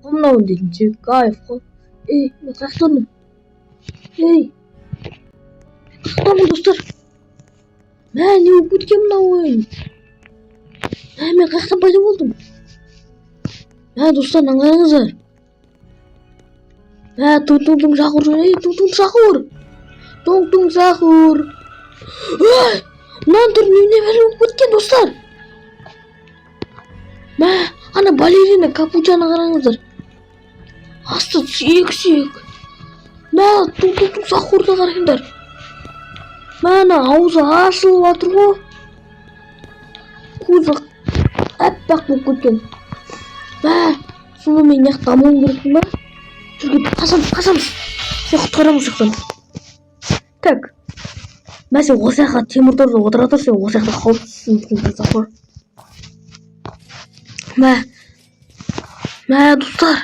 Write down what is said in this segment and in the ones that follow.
홈런 닌지 까이프 мен қаяқтамын қаяқтамын достар не болып кеткен мынау ойын мен қаяқтан пайда болдым достар мынаны қараңыздар Tung-tung sahur tung-tung sahur мынаның түрі немене болып кеткен достар ана балерина капучаны қараңыздар асты сүйек tung-tung сахурды қараңдар ана аузы ашылып жатыр ғой көзі аппақ болып кеткен сонымен мына жақта дамуым керекпін ба жүргізіп қашамыз сен құтқарамыз жақтан так сен осы жаққа темір торда отыра тұр сен осы жақта қауіпсізсің сахур достар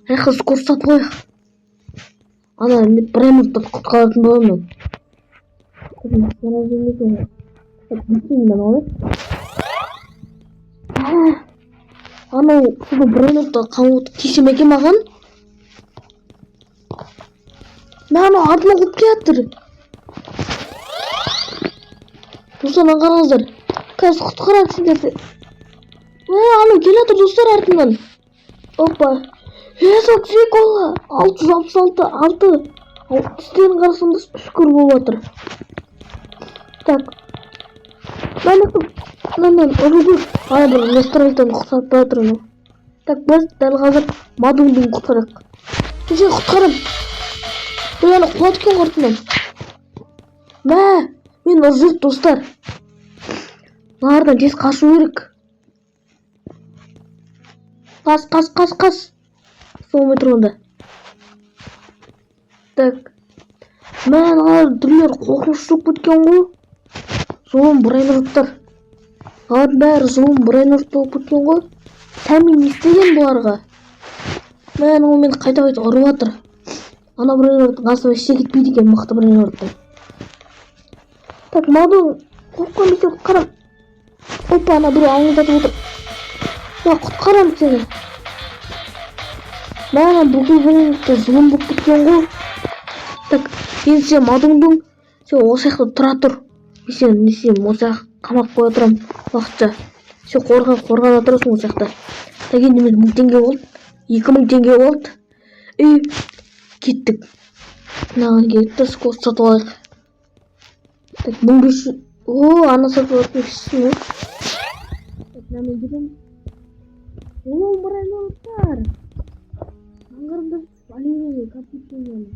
ана жаққа скорость сатып қояйық ана бір минутта құтқаратын боламын анау суды бір минутта қамауды тисе ме екен маған анау артыма қуып келатыр достар мына қараңыздар қазір құтқарамын сендерді анау келатыр достар артымнан опа сол кола 666 тістерін қарасаңдар үшкір болып жатыр так бір настройдан құтқарып бара жатыр анау так біз дәл қазір мадуңды құтқарайық сен құтқарам ана құлады екен артынан мен ұржық достар мыналардан тез қашу керек қас солмай тұрғанда так мыналар түрлері қорқынышты болып кеткен ғой зұлым брейнроттар олардың бәрі зұлым брейнрот болып кеткен ғой сәмен не істеген бұларға ол мені қайта ұрып жатыр ана брейнроттың астына ештеңе кетпейді екен мықты брейнроттың так мадуң қорыққан бесе құтқарам опа ана біреу аңылдатып отыр құтқарам сені бүкіл брейнротты зұлым болып кеткен ғой так енді сен мадуңдың сен осы жақта тұра тұр сен осы жаққа қамап қоя тұрам уақытша сен қорғана тұрасың осы жақта так енді мен 1000 теңге болды 2000 теңге болды кеттік мынаған кетті скорость сатып алайық так 1500 ана сатып алайықсың мынамен жүреміз брайнроттар аңғарымдар балерина капучиноны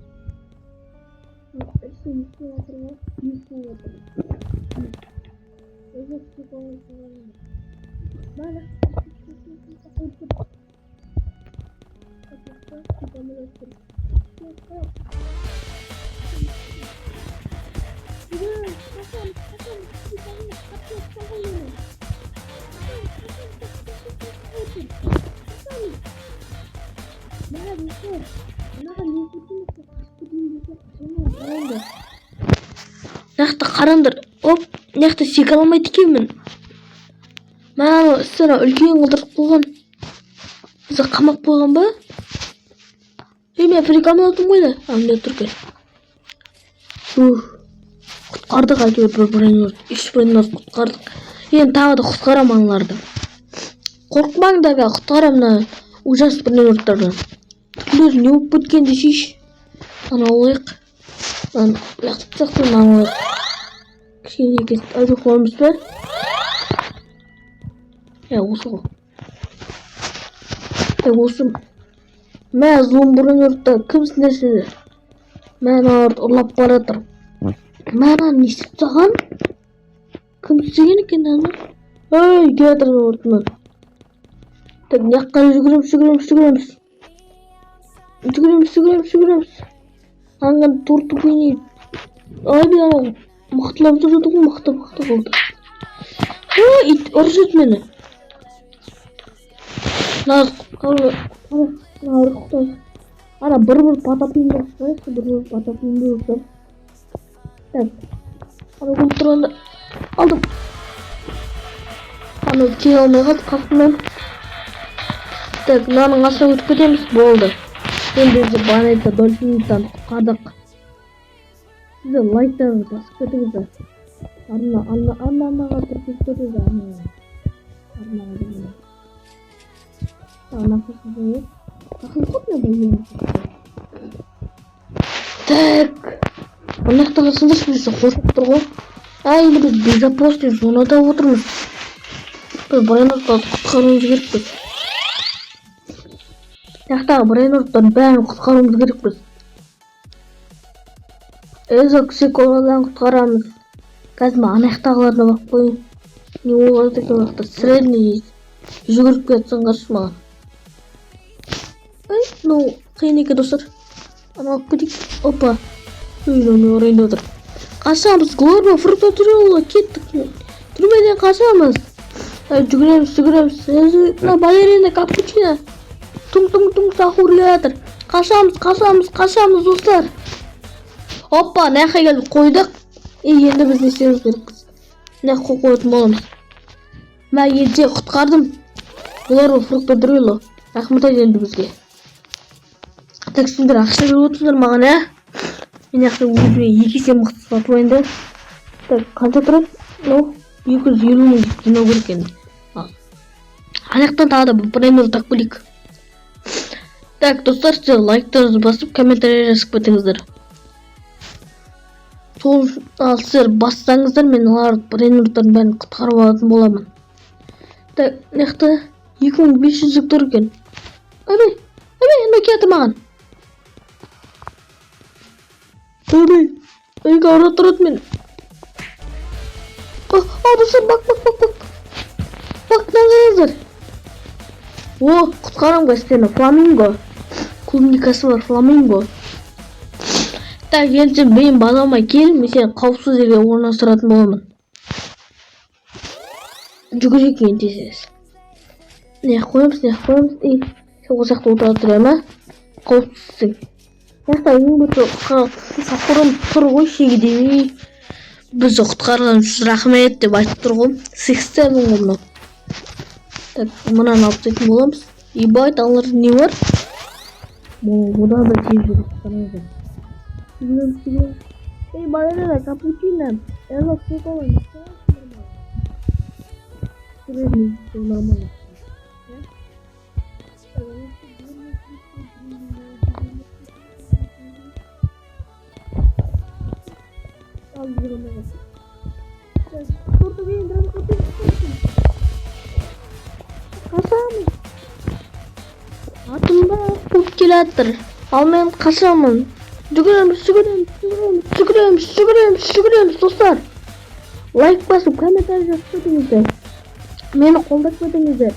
жақта қараңдар жақта секіре алмайды екенмін ана үлкен қылдырып қойған бізді қамап қойған ба мен прикамладым ғой мына тұр екен құтқардық әйтеуір бір брейнрот 3 брейнрот құтқардық енді тағы да құтқарамын аналарды қорықпаңдар құтқарамын ужас брейнроттардан түрлері не болып кеткен десейші ана алайық алайық кішкене әзір қоямыз ба осы ғой осы зұлым брейнроттар кім сендерсіңдер аналарды ұрлап бара жатыр не істеп тастаған кім істеген екен ана келатыр артынан так мына жаққа жүгіреміз аңған торты көйней мен мықтылап жүреді ғой мықты болды ит ұрып мені ана бір потапимді так ана болып тұрғанда алдым ана келе алмай қалды қасымнан Так, мынаның астына өтіп кетеміз. Болды. Енді біз Банайта Дольфиндтан құтқардық. Сіздер лайктарыңызды басып кетіңіздер. Арнаға тұрып кетіңіздер. Так, мына жақта қалсаңдаршы, бізді қорқып тұр ғой. Енді біз безопасный зонада отырмыз. Біз брайнордтарды құтқаруымыз керекпіз. Жақтағы брайнордтардың бәрін құтқаруымыз керекпіз. Экзоксиколардан құтқарамыз. Қазір ана жақтағыларына барып қойын. Не оларды екен жақта средний жүгіріп кетсін қарсы маған. Мынау қиын екен достар. Ана алып кетейік. Опа. Үйлену орайында отыр. Қашамыз. Глорба фрукта түрелі. Кеттік. Түрмеден қашамыз. Жүгіреміз. Балерина, капучино. Тұң сахурлятыр. Қашамыз достар. Опа, нәққа келіп қойдық. Енді біз не істеуіміз керекпіз. Нәққа қойатын боламыз. Мен елде құтқардым. Глорба фрукта түрелі. Рахмет енді бізге. Так, сендер ақша беріп отырсыңдар маған, Мен ақша өзіме 2 есе мықты сатып алайын да. Так, қанша тұрады? 250 мың жинау керек енді. Ана жақтан тағы да брайнер тап келейік. Так, достар, сіздер лайктарыңызды басып, комментарий жазып кетіңіздер. Сол сіздер бассаңыздар, мен олар брайнердардың бәрін құтқарып алатын боламын. Так, мына жақта 2500 жүк тұр екен. Әбей, келді маған. Әйге ара тұрады мен. Достар, бак. Бак, наңғайыздар. Құтқарам қастені, фламинго. Клубникасы бар, фламинго. Так, енді мен базалмай келім, мен сені қауіпсіз жерге орналастыратын боламын. Жүгірек ең тезес. Не қойымыз. Сол жақта отыра тұра ма? Қауіпсізсің. Яқта ең бұты сақырым тұр ғой шегедей. Бізді құтқарған үшін рахмет деп айтып тұр ғой. 80 мың ғымна. Так, мұнан алып тетін боламыз. Ебайт, алар не бар? Бұдан да тез жүріп құтқарады. Балерина, капучино. Экзоксикола. Нормально. Атымда қуып келатыр. Ал мен қашамын. Жүгіреміз, достар. Лайк басып, комментарий жазып кетіңіздер. Мені қолдап кетіңіздер.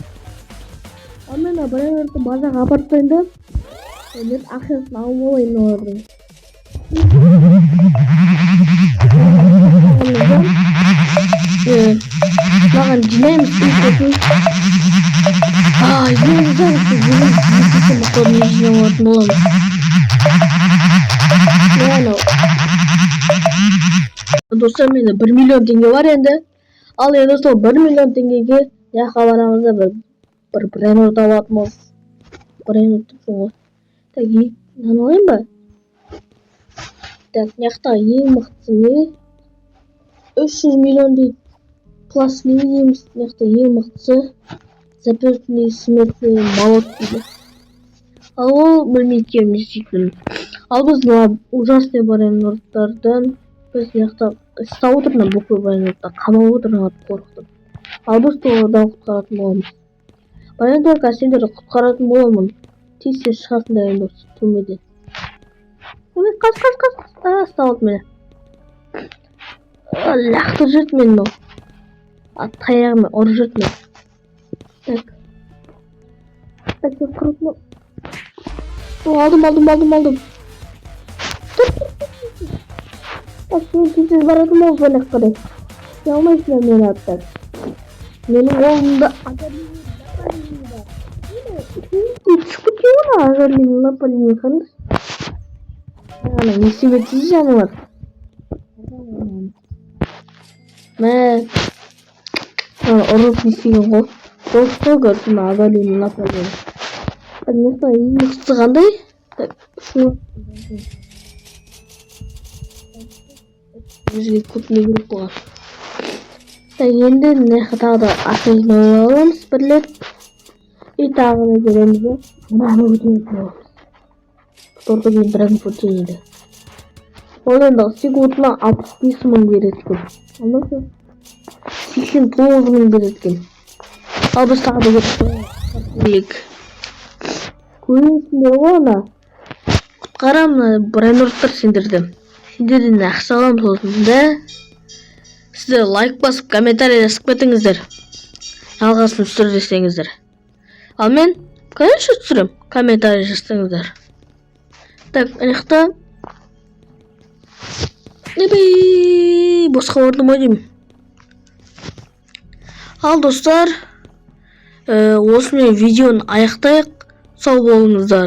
Ал мен брайнерді базаға апарып қойында. Мен ақшасын алып алайын олардың. Маған жинаймыз үйкетін. Достар, менде 1 миллион теңге бар енді. Ал енді сол 1 миллион теңгеге жаққа барамызда бір брайнер табатымыз. Брайнер тұпсың ғой. Так, нан алайын ба? Так, яқта ең мықтысы не? 300 миллион дейді. Плас не дейміз? Яқта ең мықтысы запертный смертный молот дейді. Ал ол білмей келміз дейтін. Ал біз ужасный брайнердардан біз яқта ұстап отырмын бүкіл брайнерді қамап отырмын қорықтым. Ал біз тоғырдан құтқаратын боламыз. Брайнерді сендерді құтқаратын боламын. Тез шығасыңдар енді осы түрмеден. Қас. Ұстап мені. Лақтыр жүрді мен мынау. Таяғымен ұрып жүрді мен. Так, құрытма. Алдым. Так, мен тез баратым ол бәлек қадай. Алмайсыңдар мені аттар. Менің қолымда азалинда. Түсіп кеткен ғой азалинда полимен қандыр. Не себе тез жануар. Мә. Ұрып не істеген ғой. Қосқой көрсін азалинда полимен. Конечно, индексы қандай? Так, шunu бізге көп не керек болған. Так, енді тағы да ақылын аламыз бірлеп. И тағы да береміз де. Мынаны өтейік боламыз. Торға дейін бірін өтейді. Ол енді секундына 65.000 береді екен. Алдыңғы 89.000 береді екен. Ал біз тағы да көрейік. Көресіңдер ғой ана. Құтқарамын брайнордтар сендерді. Сендерден ақша аламын сосын да. Сіздер лайк басып, комментарий жазып кетіңіздер. Жалғасын түсір десеңіздер. Ал мен, конечно түсірем, комментарий жазсаңыздар. Так, аяқта. Босқа ордым ой деймін. Ал достар, осымен видеоны аяқтайық. Сау болыңыздар.